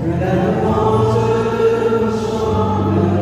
Que la demande soit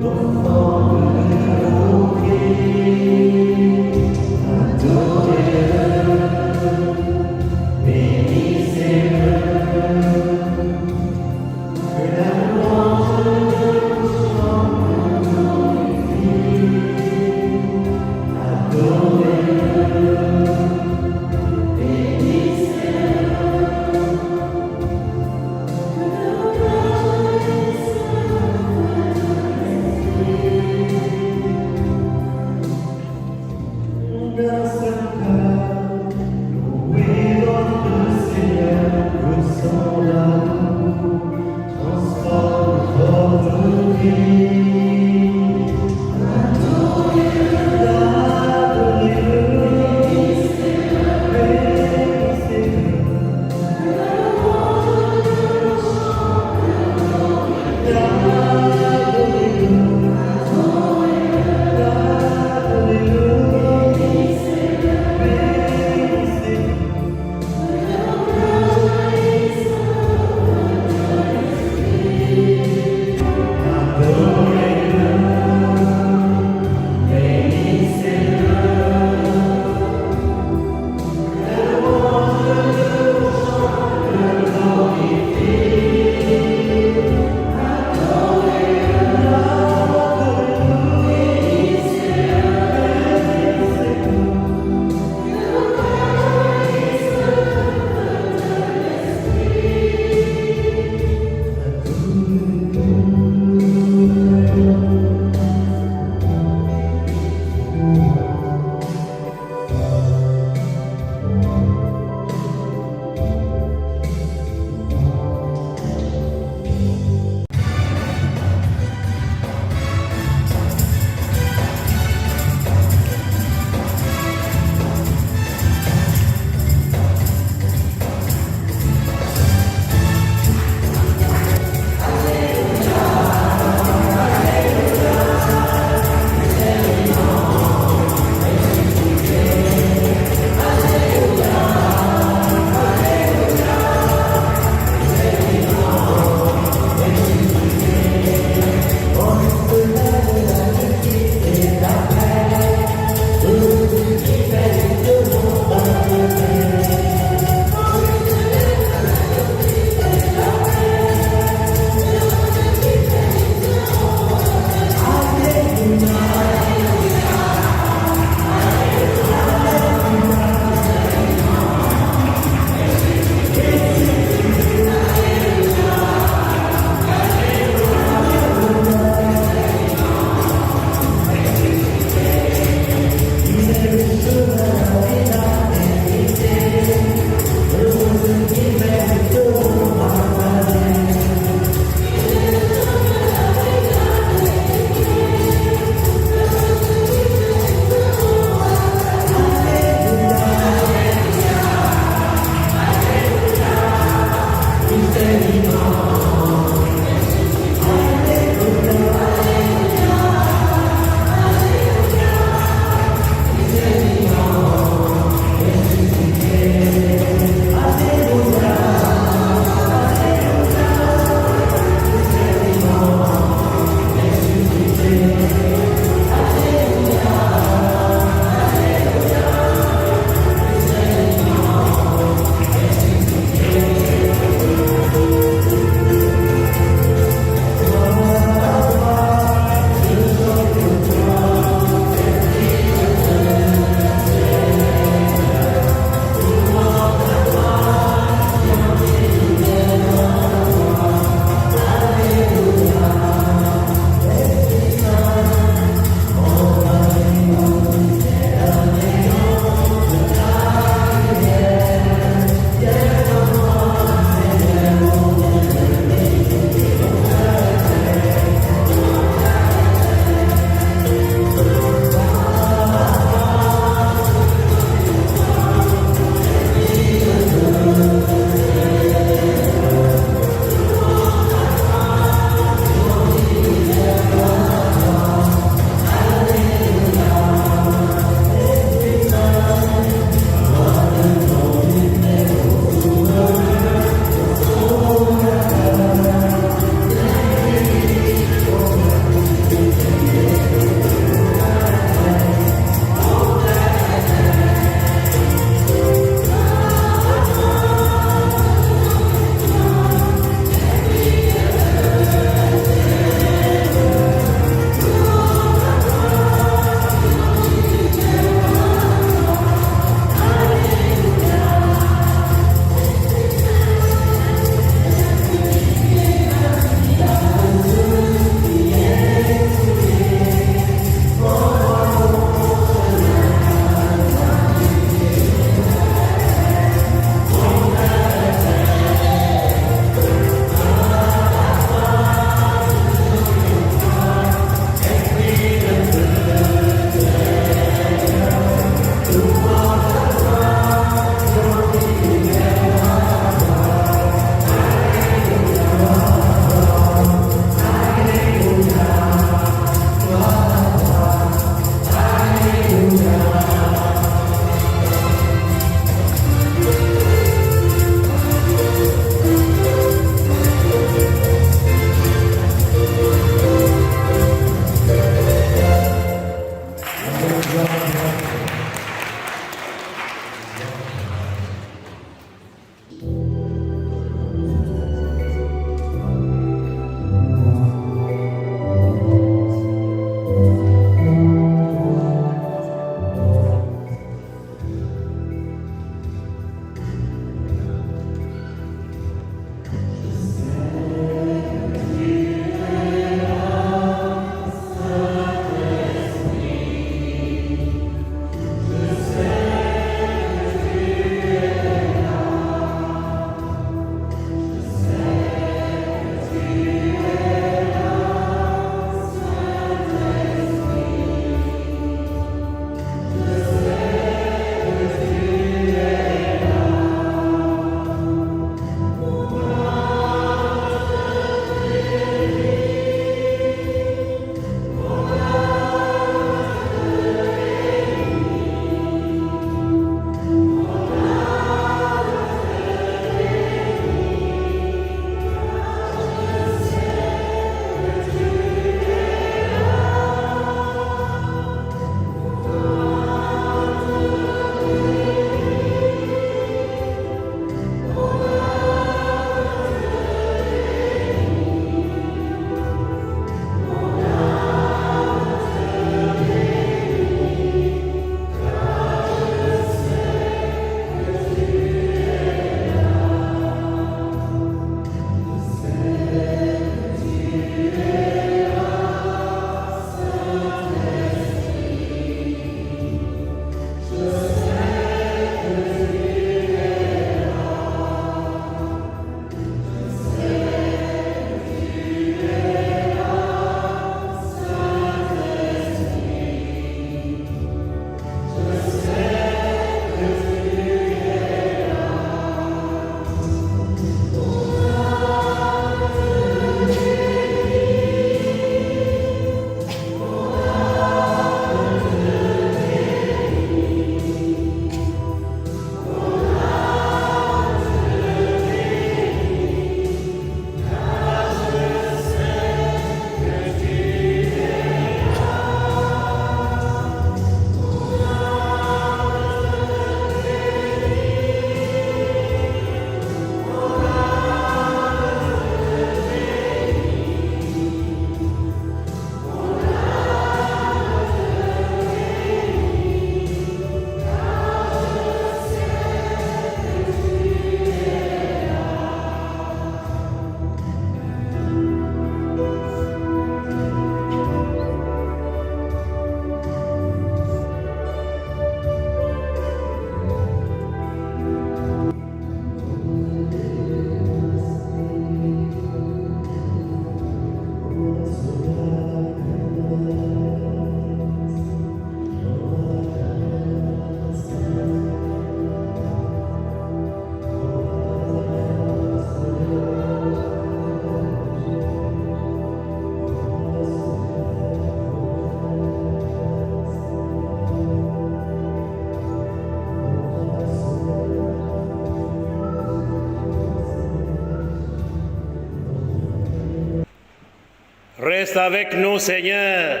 Reste avec nous, Seigneur.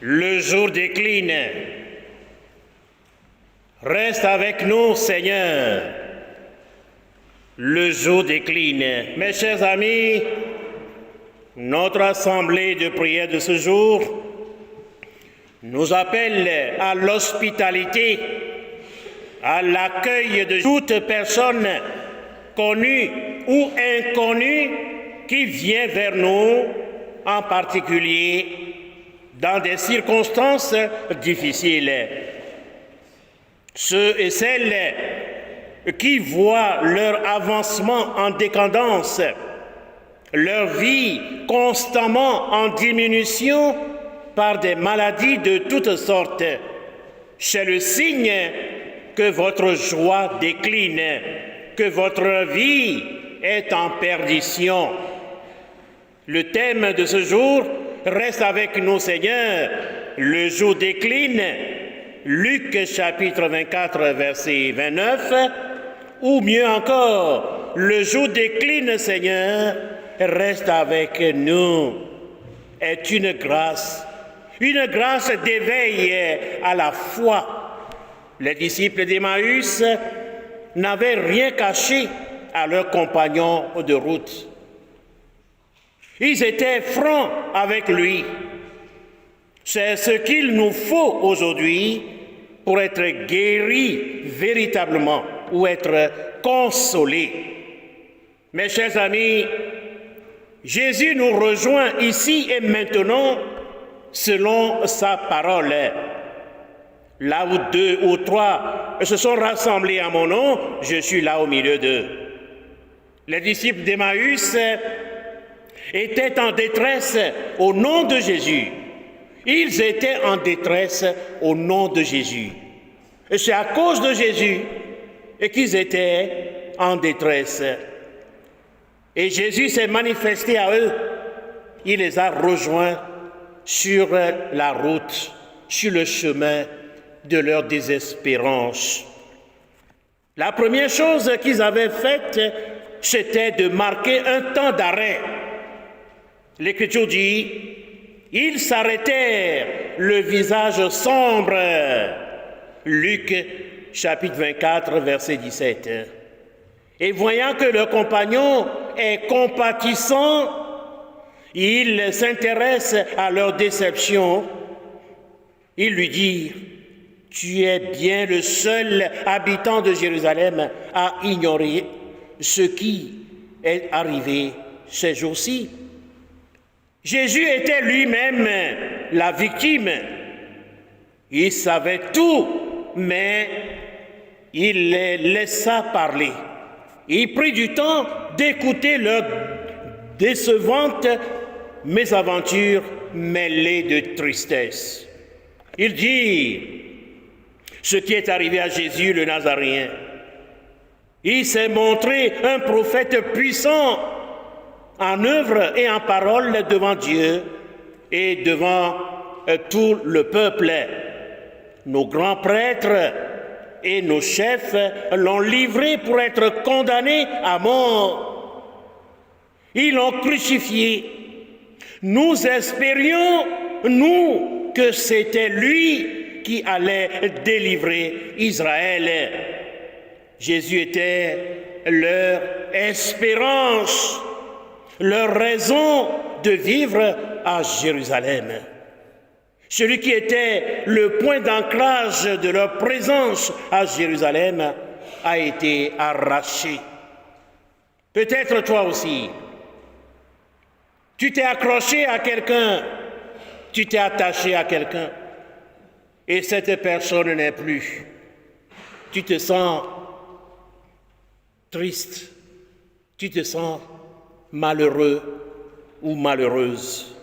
Le jour décline. Reste avec nous, Seigneur. Le jour décline. Mes chers amis, notre assemblée de prière de ce jour nous appelle à l'hospitalité, à l'accueil de toute personne connue ou inconnue qui vient vers nous, en particulier dans des circonstances difficiles. Ceux et celles qui voient leur avancement en décadence, leur vie constamment en diminution par des maladies de toutes sortes, c'est le signe que votre joie décline, que votre vie est en perdition. Le thème de ce jour, reste avec nous, Seigneur. Le jour décline, Luc chapitre 24, verset 29, ou mieux encore, le jour décline, Seigneur, reste avec nous, est une grâce d'éveil à la foi. Les disciples d'Emmaüs n'avaient rien caché à leurs compagnons de route. Ils étaient francs avec lui. C'est ce qu'il nous faut aujourd'hui pour être guéris véritablement ou être consolés. Mes chers amis, Jésus nous rejoint ici et maintenant selon sa parole. Là où 2 ou 3 se sont rassemblés à mon nom, je suis là au milieu d'eux. Les disciples d'Emmaüs étaient en détresse au nom de Jésus. Ils étaient en détresse au nom de Jésus. Et c'est à cause de Jésus qu'ils étaient en détresse. Et Jésus s'est manifesté à eux. Il les a rejoints sur la route, sur le chemin de leur désespérance. La première chose qu'ils avaient faite, c'était de marquer un temps d'arrêt. L'Écriture dit, ils s'arrêtèrent, le visage sombre. Luc chapitre 24, verset 17. Et voyant que leur compagnon est compatissant, il s'intéresse à leur déception. Il lui dit, tu es bien le seul habitant de Jérusalem à ignorer ce qui est arrivé ces jours-ci. Jésus était lui-même la victime. Il savait tout, mais il les laissa parler. Il prit du temps d'écouter leurs décevantes mésaventures mêlées de tristesse. Il dit ce qui est arrivé à Jésus le Nazaréen. Il s'est montré un prophète puissant en œuvre et en parole devant Dieu et devant tout le peuple. Nos grands prêtres et nos chefs l'ont livré pour être condamné à mort. Ils l'ont crucifié. Nous espérions, nous, que c'était lui qui allait délivrer Israël. Jésus était leur espérance, leur raison de vivre à Jérusalem. Celui qui était le point d'ancrage de leur présence à Jérusalem a été arraché. Peut-être toi aussi. Tu t'es accroché à quelqu'un, tu t'es attaché à quelqu'un, et cette personne n'est plus. Tu te sens triste, tu te sens malheureux ou malheureuse.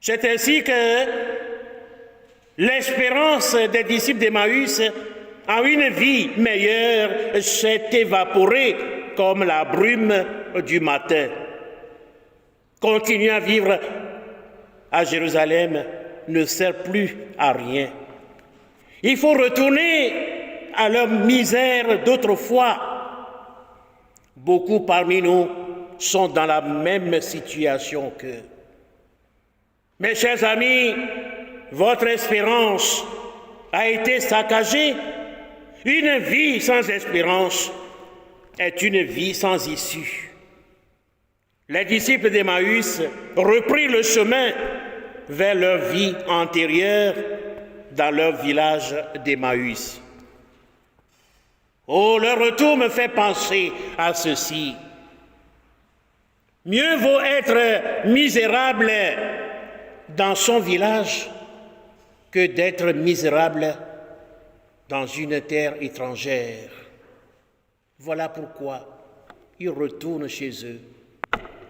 C'est ainsi que l'espérance des disciples d'Emmaüs à une vie meilleure s'est évaporée comme la brume du matin. Continuer à vivre à Jérusalem ne sert plus à rien. Il faut retourner à leur misère d'autrefois. Beaucoup parmi nous sont dans la même situation qu'eux. Mes chers amis, votre espérance a été saccagée. Une vie sans espérance est une vie sans issue. Les disciples d'Emmaüs reprirent le chemin vers leur vie antérieure dans leur village d'Emmaüs. Oh, leur retour me fait penser à ceci. Mieux vaut être misérable dans son village que d'être misérable dans une terre étrangère. Voilà pourquoi ils retournent chez eux,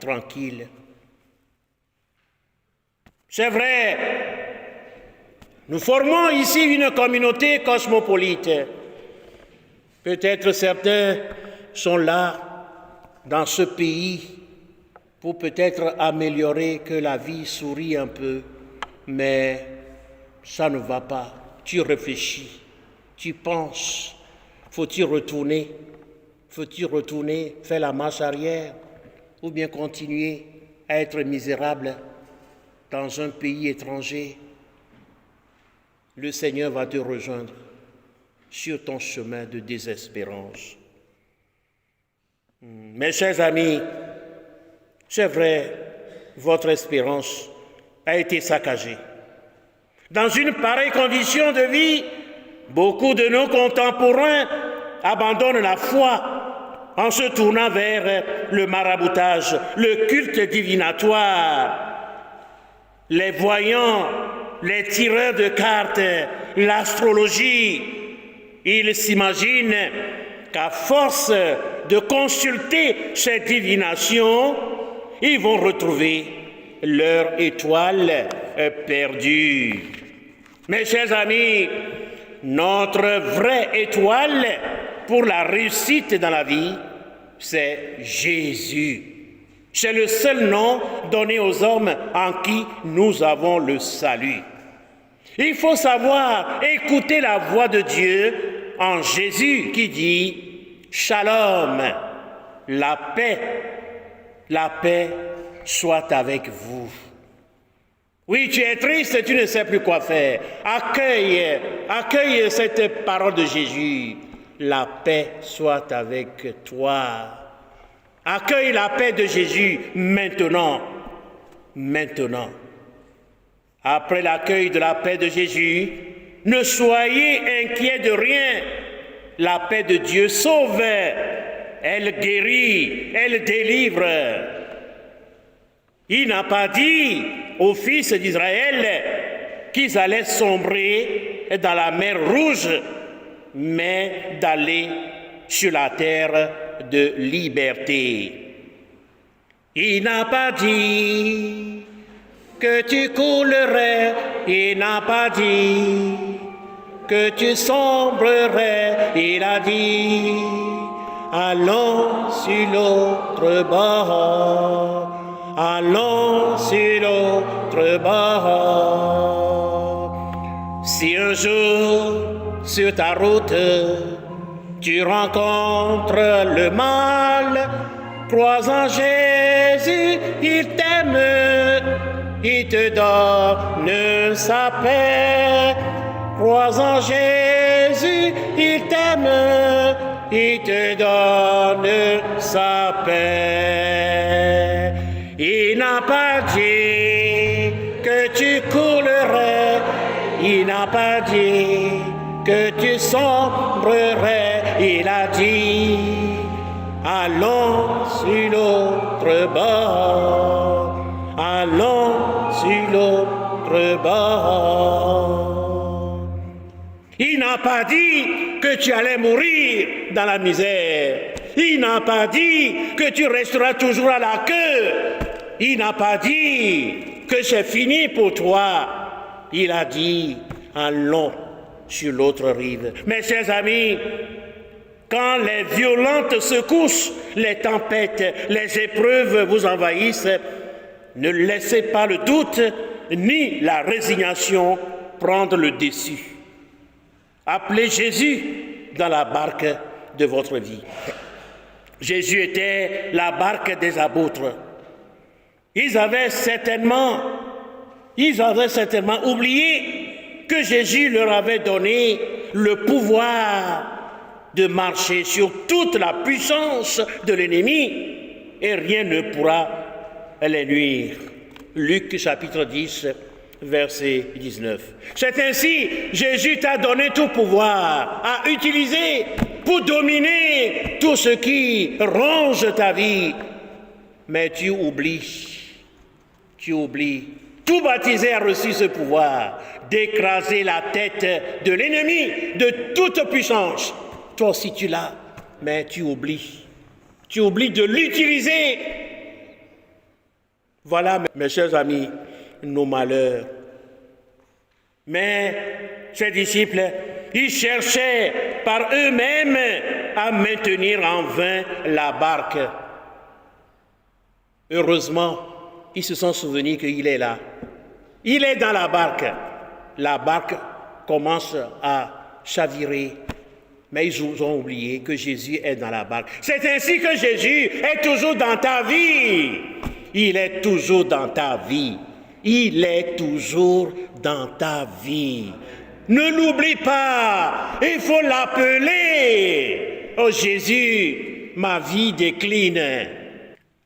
tranquilles. C'est vrai, nous formons ici une communauté cosmopolite. Peut-être certains sont là, dans ce pays, pour peut-être améliorer que la vie sourit un peu, mais ça ne va pas. Tu réfléchis, tu penses, faut-il retourner? Faut-il retourner, faire la marche arrière, ou bien continuer à être misérable dans un pays étranger? Le Seigneur va te rejoindre sur ton chemin de désespérance. Mes chers amis, c'est vrai, votre espérance a été saccagée. Dans une pareille condition de vie, beaucoup de nos contemporains abandonnent la foi en se tournant vers le maraboutage, le culte divinatoire, les voyants, les tireurs de cartes, l'astrologie. Ils s'imaginent qu'à force de consulter ces divinations, ils vont retrouver leur étoile perdue. Mes chers amis, notre vraie étoile pour la réussite dans la vie, c'est Jésus. C'est le seul nom donné aux hommes en qui nous avons le salut. Il faut savoir écouter la voix de Dieu en Jésus qui dit « Shalom, la paix soit avec vous. » Oui, tu es triste, tu ne sais plus quoi faire. Accueille cette parole de Jésus. La paix soit avec toi. Accueille la paix de Jésus maintenant. Après l'accueil de la paix de Jésus, ne soyez inquiets de rien. La paix de Dieu sauve, elle guérit, elle délivre. Il n'a pas dit aux fils d'Israël qu'ils allaient sombrer dans la mer Rouge, mais d'aller sur la terre de liberté. Il n'a pas dit que tu coulerais, il n'a pas dit que tu sombrerais, il a dit allons sur l'autre bord, allons sur l'autre bord. Si un jour sur ta route tu rencontres le mal, crois en Jésus, il t'aime, il te donne sa paix. Crois en Jésus, il t'aime, il te donne sa paix. Il n'a pas dit que tu coulerais, il n'a pas dit que tu sombrerais, il a dit allons sur l'autre bord, allons sur l'autre bord. Il n'a pas dit que tu allais mourir dans la misère. Il n'a pas dit que tu resteras toujours à la queue. Il n'a pas dit que c'est fini pour toi. Il a dit allons sur l'autre rive. Mes chers amis, quand les violentes secousses, les tempêtes, les épreuves vous envahissent, ne laissez pas le doute ni la résignation prendre le dessus. Appelez Jésus dans la barque de votre vie. Jésus était la barque des apôtres. Ils avaient certainement oublié que Jésus leur avait donné le pouvoir de marcher sur toute la puissance de l'ennemi et rien ne pourra les nuire. Luc chapitre 10, verset 19. C'est ainsi, Jésus t'a donné tout pouvoir à utiliser pour dominer tout ce qui ronge ta vie. Mais tu oublies. Tout baptisé a reçu ce pouvoir d'écraser la tête de l'ennemi de toute puissance. Toi aussi tu l'as, mais tu oublies. Tu oublies de l'utiliser. Voilà, mes chers amis, nos malheurs. Mais ces disciples, ils cherchaient par eux-mêmes à maintenir en vain la barque. Heureusement, ils se sont souvenus qu'il est là. Il est dans la barque. La barque commence à chavirer. Mais ils ont oublié que Jésus est dans la barque. C'est ainsi que Jésus est toujours dans ta vie. Il est toujours dans ta vie. Il est toujours dans ta vie. Ne l'oublie pas. Il faut l'appeler. Oh Jésus, ma vie décline.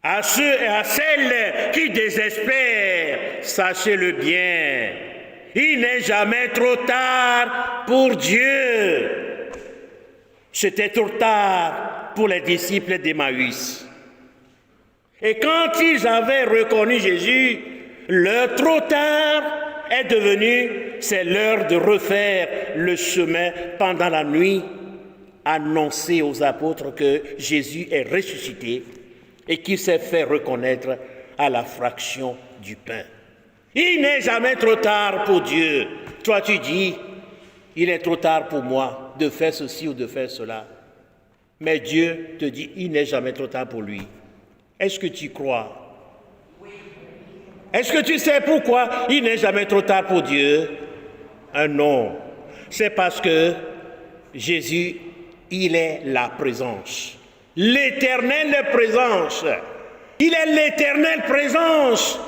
À ceux et à celles qui désespèrent, sachez-le bien. Il n'est jamais trop tard pour Dieu. C'était trop tard pour les disciples d'Emmaüs. Et quand ils avaient reconnu Jésus, l'heure trop tard est devenue, c'est l'heure de refaire le chemin pendant la nuit, annoncer aux apôtres que Jésus est ressuscité et qu'il s'est fait reconnaître à la fraction du pain. Il n'est jamais trop tard pour Dieu. Toi tu dis, il est trop tard pour moi de faire ceci ou de faire cela. Mais Dieu te dit, il n'est jamais trop tard pour lui. Est-ce que tu crois? Est-ce que tu sais pourquoi il n'est jamais trop tard pour Dieu? Non. C'est parce que Jésus, il est la présence. L'éternelle présence. Il est l'éternelle présence.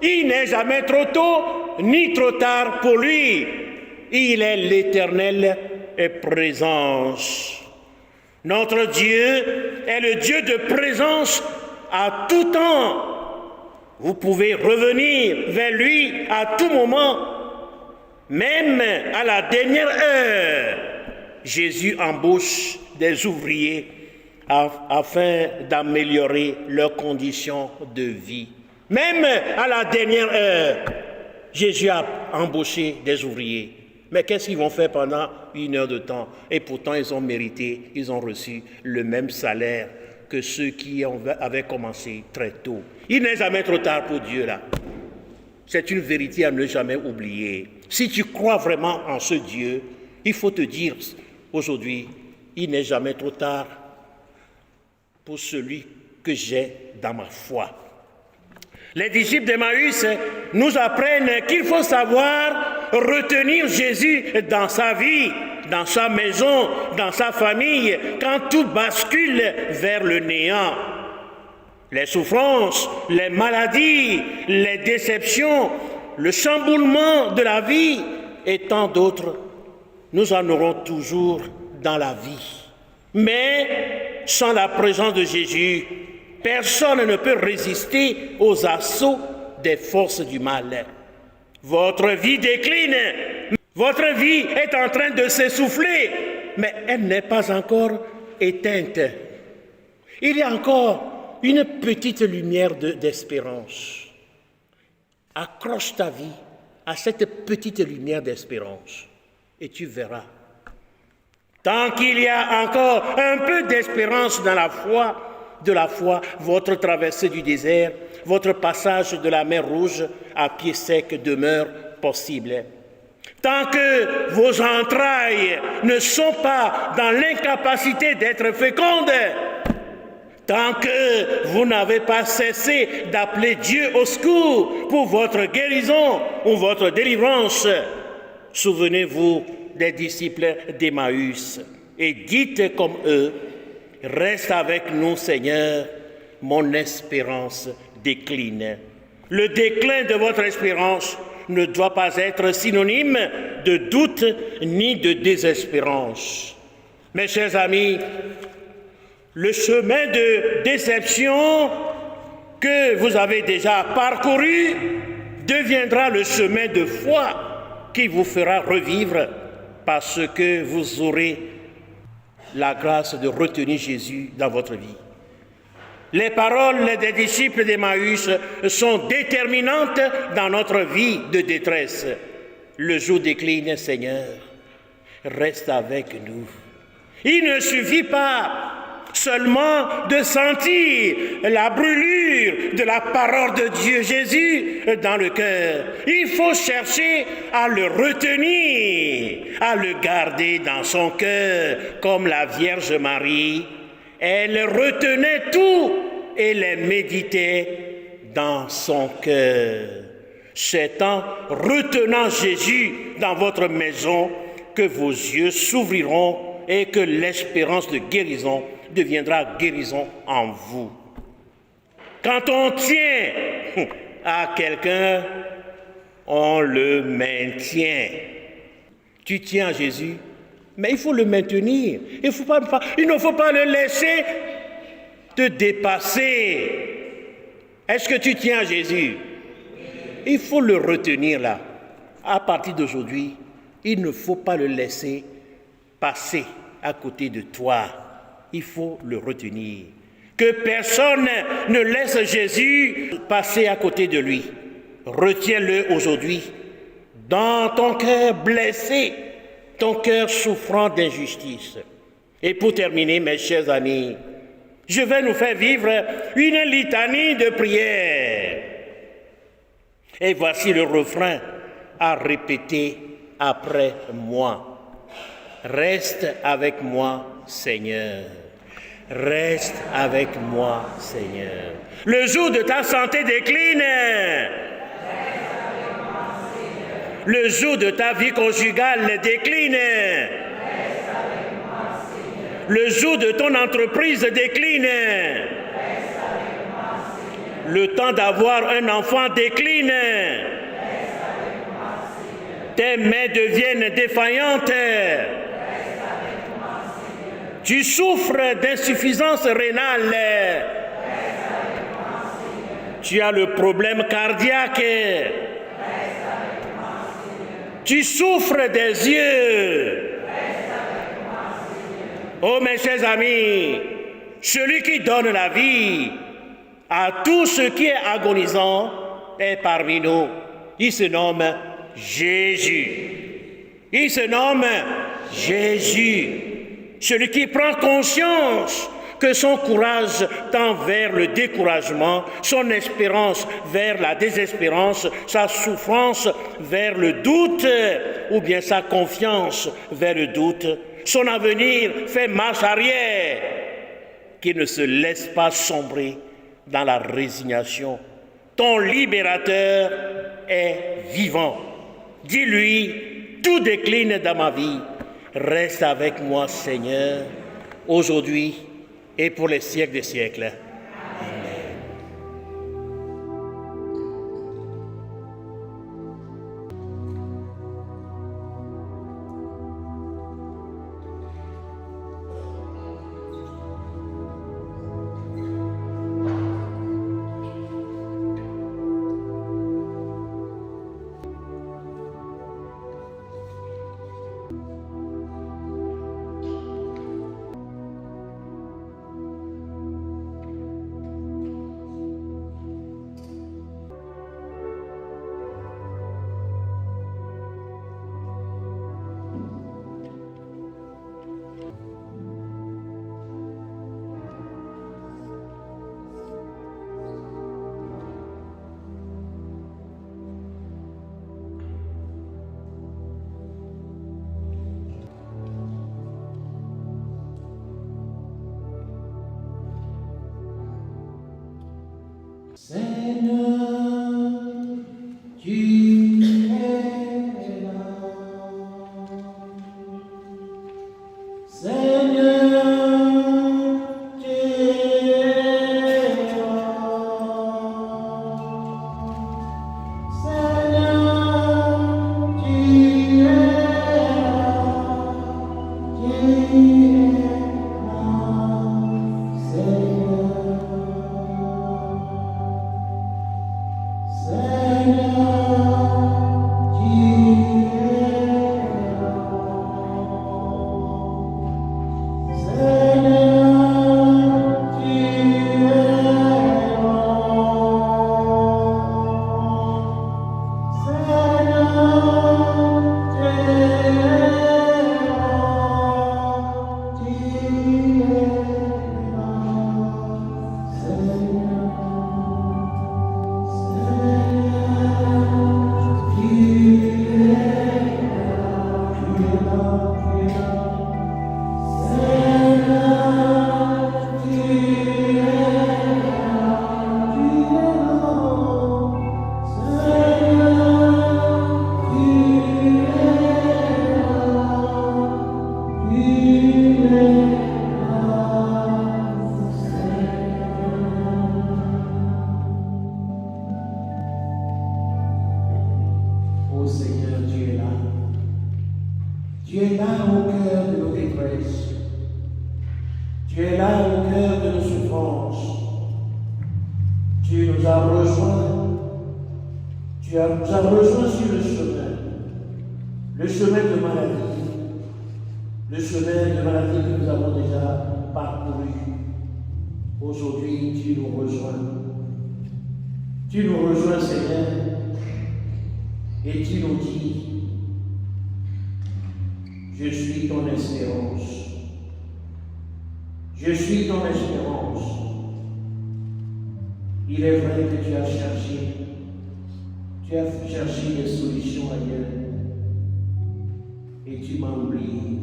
Il n'est jamais trop tôt ni trop tard pour lui. Il est l'éternelle présence. Notre Dieu est le Dieu de présence à tout temps. Vous pouvez revenir vers lui à tout moment, même à la dernière heure. Jésus embauche des ouvriers afin d'améliorer leurs conditions de vie. Même à la dernière heure, Jésus a embauché des ouvriers. Mais qu'est-ce qu'ils vont faire pendant 1 heure de temps? Et pourtant, ils ont mérité, ils ont reçu le même salaire que ceux qui avaient commencé très tôt. Il n'est jamais trop tard pour Dieu, là. C'est une vérité à ne jamais oublier. Si tu crois vraiment en ce Dieu, il faut te dire aujourd'hui, il n'est jamais trop tard pour celui que j'ai dans ma foi. Les disciples d'Emmaüs nous apprennent qu'il faut savoir retenir Jésus dans sa vie, dans sa maison, dans sa famille, quand tout bascule vers le néant. Les souffrances, les maladies, les déceptions, le chamboulement de la vie et tant d'autres, nous en aurons toujours dans la vie. Mais sans la présence de Jésus, personne ne peut résister aux assauts des forces du mal. Votre vie décline, votre vie est en train de s'essouffler, mais elle n'est pas encore éteinte. Il y a encore une petite lumière d'espérance. Accroche ta vie à cette petite lumière d'espérance et tu verras. Tant qu'il y a encore un peu d'espérance dans la foi, votre traversée du désert, votre passage de la mer Rouge à pied sec demeure possible. Tant que vos entrailles ne sont pas dans l'incapacité d'être fécondes, tant que vous n'avez pas cessé d'appeler Dieu au secours pour votre guérison ou votre délivrance, souvenez-vous des disciples d'Emmaüs et dites comme eux, Reste avec nous, Seigneur, mon espérance décline. Le déclin de votre espérance ne doit pas être synonyme de doute ni de désespérance. Mes chers amis, le chemin de déception que vous avez déjà parcouru deviendra le chemin de foi qui vous fera revivre parce que vous aurez la grâce de retenir Jésus dans votre vie. Les paroles des disciples d'Emmaüs sont déterminantes dans notre vie de détresse. Le jour décline, Seigneur, reste avec nous. Il ne suffit pas seulement de sentir la brûlure de la parole de Dieu Jésus dans le cœur. Il faut chercher à le retenir, à le garder dans son cœur, comme la Vierge Marie. Elle retenait tout et les méditait dans son cœur. C'est en retenant Jésus dans votre maison que vos yeux s'ouvriront et que l'espérance de guérison deviendra guérison en vous. Quand on tient à quelqu'un, on le maintient. Tu tiens à Jésus, mais il faut le maintenir. Il ne faut pas le laisser te dépasser. Est-ce que tu tiens à Jésus? Il faut le retenir là. À partir d'aujourd'hui, il ne faut pas le laisser passer à côté de toi. Il faut le retenir. Que personne ne laisse Jésus passer à côté de lui. Retiens-le aujourd'hui dans ton cœur blessé, ton cœur souffrant d'injustice. Et pour terminer, mes chers amis, je vais nous faire vivre une litanie de prières. Et voici le refrain à répéter après moi. Reste avec moi, Seigneur. Reste avec moi, Seigneur. Le jour de ta santé décline. Le jour de ta vie conjugale décline. Le jour de ton entreprise décline. Le temps d'avoir un enfant décline. Tes mains deviennent défaillantes. Tu souffres d'insuffisance rénale. Tu as le problème cardiaque. Tu souffres des yeux. Oh mes chers amis, celui qui donne la vie à tout ce qui est agonisant est parmi nous. Il se nomme Jésus. Il se nomme Jésus. Celui qui prend conscience que son courage tend vers le découragement, son espérance vers la désespérance, sa souffrance vers le doute, ou bien sa confiance vers le doute, son avenir fait marche arrière, qu'il ne se laisse pas sombrer dans la résignation. Ton libérateur est vivant. Dis-lui, tout décline dans ma vie. Reste avec moi, Seigneur, aujourd'hui et pour les siècles des siècles. Seigneur, tu es là. Seigneur, Tu es là au cœur de nos souffrances. Tu nous as rejoints. Tu nous as rejoints sur le chemin de maladie. Le chemin de maladie que nous avons déjà parcouru. Aujourd'hui, tu nous rejoins. Tu nous rejoins, Seigneur, et tu nous dis, je suis ton espérance. Je suis ton espérance. Il est vrai que tu as cherché des solutions ailleurs, et tu m'as oublié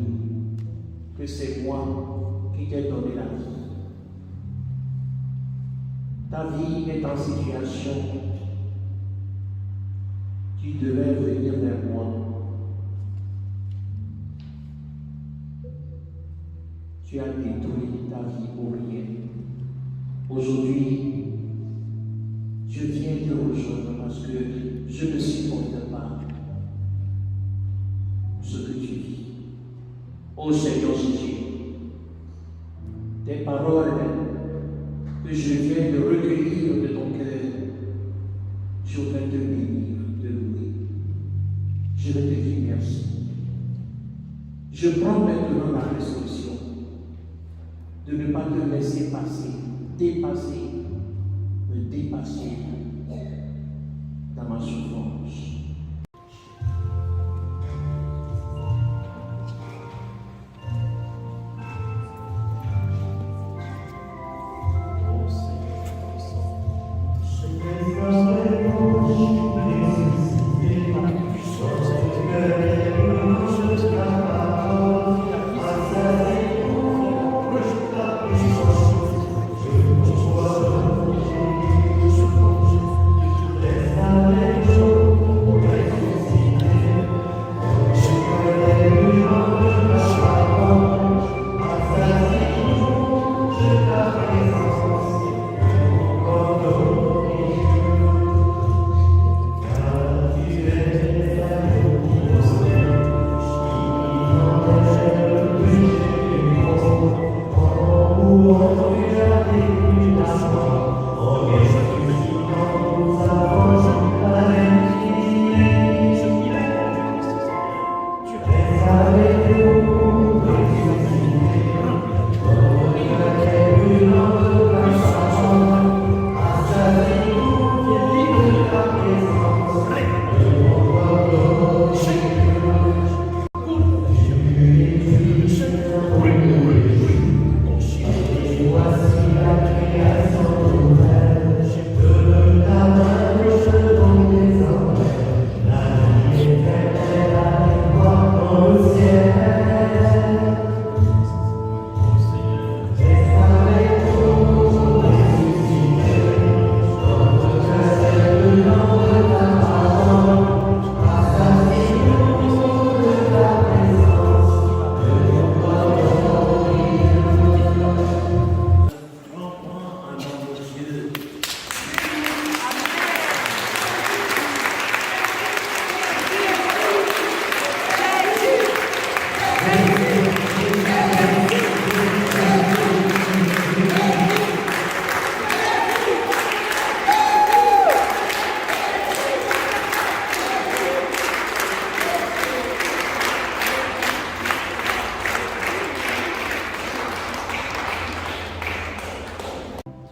que c'est moi qui t'ai donné la vie. Ta vie est en situation. Tu devais venir vers moi. Tu as détruit ta vie pour rien. Aujourd'hui, je viens te rejoindre parce que je ne supporte pas ce que tu vis. Ô Seigneur Jésus, tes paroles que je viens de recueillir de ton cœur, je vais te bénir, te louer. Je vais te dire merci. Je prends maintenant la résolution de ne pas te laisser me dépasser dans ma souffrance.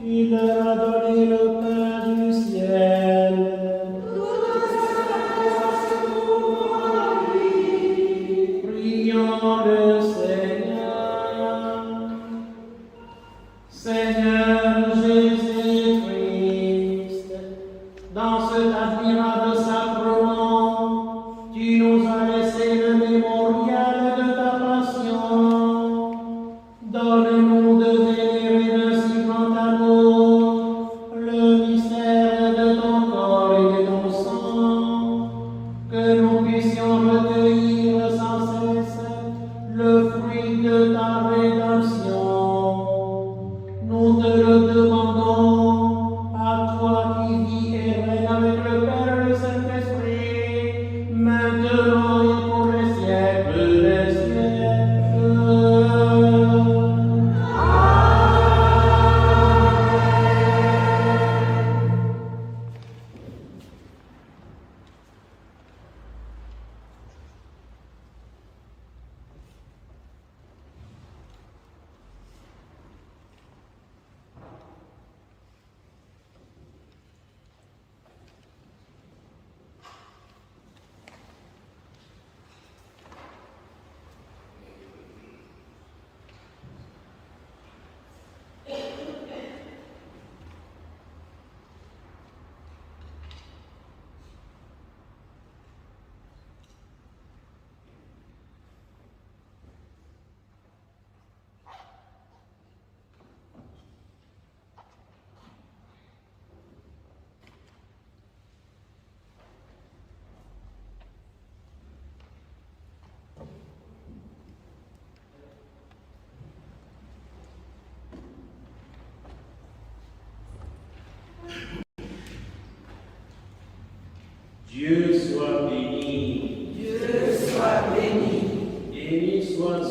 Tu leur as donné le pain du ciel. Prions le Seigneur. Seigneur Jésus-Christ, dans cet admirable sacrement, tu nous as laissé le mémorial de ta passion. Donne-nous de vénérer d'un si grand amour le mystère de ton corps et de ton sang, que nous puissions recueillir sans cesse le fruit de ta rédemption. Nous te le demandons, à toi qui vis et règnes avec le Père et le Saint-Esprit, maintenant et pour les siècles des siècles.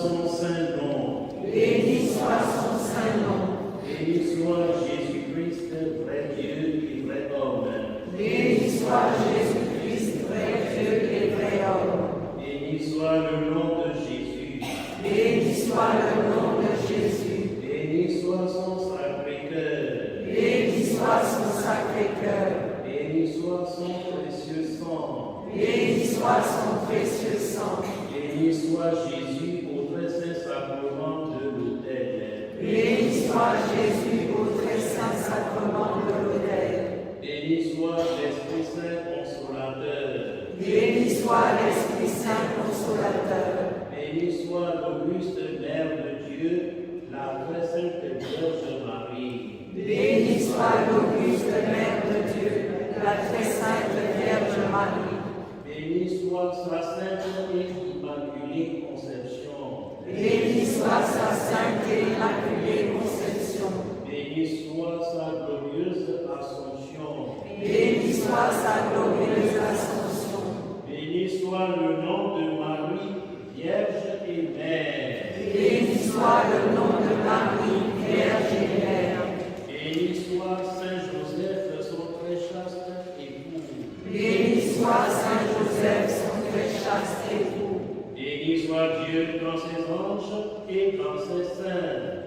son saint nom. Béni soit son saint nom. Béni soit Jésus-Christ, vrai Dieu et vrai homme. Béni soit Jésus-Christ, vrai Dieu et vrai homme. Béni soit le nom de Jésus. Béni soit le nom de Jésus. Béni soit son sacré-cœur. Béni soit son sacré-cœur. Béni soit son précieux sang. Béni soit son précieux sang. Béni soit Jésus au très saint sacrement de l'autel. Béni soit Jésus au très saint sacrement de l'autel. Béni soit l'Esprit Saint consolateur. Béni soit l'Esprit Saint consolateur. Béni soit l'auguste Mère de Dieu, la très sainte Vierge Marie. Béni soit l'auguste Mère de Dieu, la très sainte Vierge Marie. Béni soit sa sainte et immaculée conception. Béni soit sa sainte et immaculée conception. Béni soit sa glorieuse assomption. Béni soit sa glorieuse ascension. Béni soit le nom de Marie, Vierge et Mère. Béni soit le nom de Marie, Vierge et Mère. Béni soit Saint Joseph, son très chaste époux. Béni soit Saint Joseph, son très chaste époux. Béni soit Dieu dans ses anges et dans ses saints.